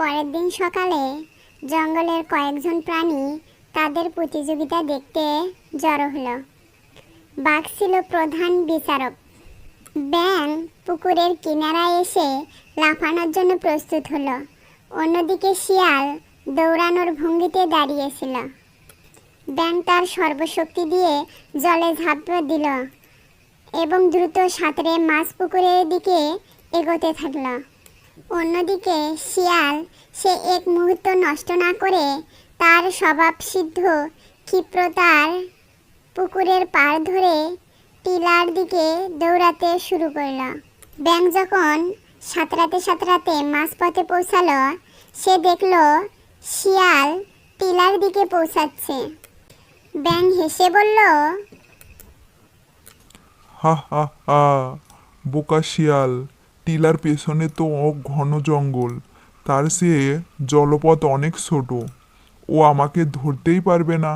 পরের দিন সকালে জঙ্গলের কয়েকজন প্রাণী তাদের প্রতিযোগিতা দেখতে জড়ো হলো। বাঘ ছিল প্রধান বিচারক। ব্যাঙ পুকুরের কিনারায় এসে লাফানোর জন্য প্রস্তুত হলো। অন্যদিকে শিয়াল দৌড়ানোর ভঙ্গিতে দাঁড়িয়েছিল। ব্যাঙ তার সর্বশক্তি দিয়ে জলে ঝাঁপ দিল এবং দ্রুত সাঁতরে মাছ পুকুরের দিকে এগোতে থাকল। অন্যদিকে শিয়াল সে এক মুহূর্ত নষ্ট না করে তার স্বভাবসিদ্ধ ক্ষিপ্রতার পুকুরের পাড় ধরে টিলার দিকে দৌড়াতে শুরু করল। ব্যাঙ যখন সাঁতরাতে সাঁতরাতে মাঝপথে পৌঁছালো, সে দেখল শিয়াল টিলার দিকে পৌঁছাচ্ছে। ব্যাঙ হেসে বলল, হা হা হা, বোকা শিয়াল, টিলার পেছনে তো ঘন জঙ্গল, তার চেয়ে জলপথ অনেক ছোট, ও আমাকে ধরতেই পারবে না।